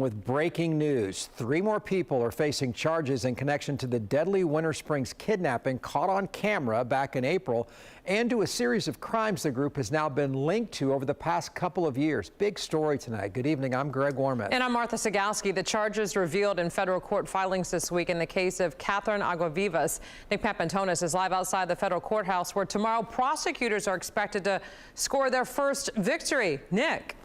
With breaking news, 3 more people are facing charges in connection to the deadly Winter Springs kidnapping caught on camera back in April and to a series of crimes the group has now been linked to over the past couple of years. Big story tonight. Good evening. I'm Greg Warmuth. And I'm Martha Sigalski. The charges revealed in federal court filings this week in the case of Catherine Aguavivas. Nick Papantonis is live outside the federal courthouse where tomorrow prosecutors are expected to score their first victory. Nick.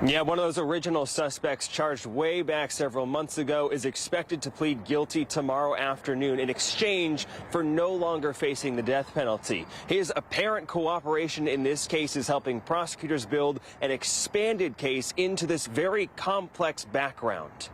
Yeah, one of those original suspects charged way back several months ago is expected to plead guilty tomorrow afternoon in exchange for no longer facing the death penalty. His apparent cooperation in this case is helping prosecutors build an expanded case into this very complex background.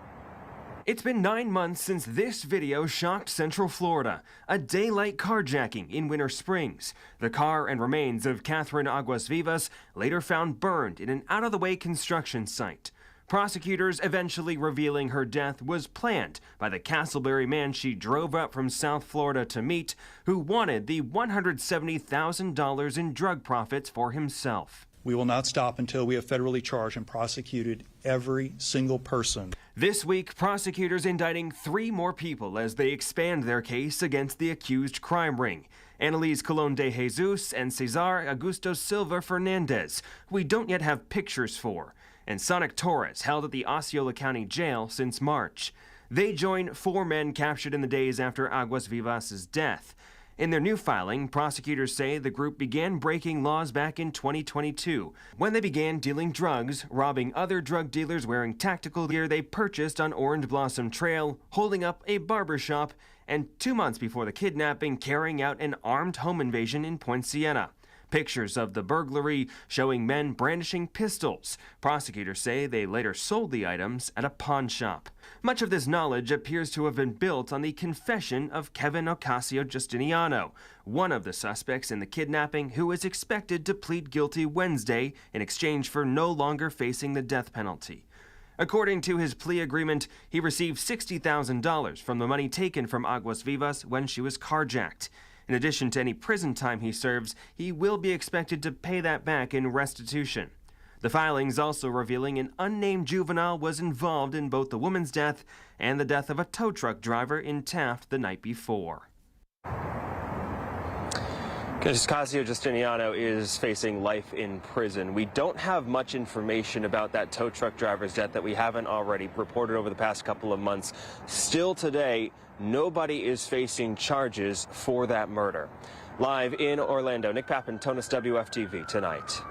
It's been 9 months since this video shocked Central Florida, a daylight carjacking in Winter Springs. The car and remains of Catherine Aguavivas later found burned in an out-of-the-way construction site. Prosecutors eventually revealing her death was planned by the Castleberry man she drove up from South Florida to meet, who wanted the $170,000 in drug profits for himself. We will not stop until we have federally charged and prosecuted every single person. This week, prosecutors indicting 3 more people as they expand their case against the accused crime ring. Annalise Colon de Jesus and Cesar Augusto Silva Fernandez, who we don't yet have pictures for, and Sonic Torres, held at the Osceola County Jail since March. They join 4 men captured in the days after Aguavivas' death. In their new filing, prosecutors say the group began breaking laws back in 2022 when they began dealing drugs, robbing other drug dealers wearing tactical gear they purchased on Orange Blossom Trail, holding up a barber shop, and 2 months before the kidnapping, carrying out an armed home invasion in Point Siena. Pictures of the burglary showing men brandishing pistols. Prosecutors say they later sold the items at a pawn shop. Much of this knowledge appears to have been built on the confession of Kevin Ocasio-Justiniano, one of the suspects in the kidnapping, who is expected to plead guilty Wednesday in exchange for no longer facing the death penalty. According to his plea agreement, he received $60,000 from the money taken from Aguavivas when she was carjacked. In addition to any prison time he serves, he will be expected to pay that back in restitution. The filings also revealing an unnamed juvenile was involved in both the woman's death and the death of a tow truck driver in Taft the night before. Ocasio-Justiniano is facing life in prison. We don't have much information about that tow truck driver's death that we haven't already reported over the past couple of months. Still today, nobody is facing charges for that murder. Live in Orlando, Nick Papantonis, WFTV tonight.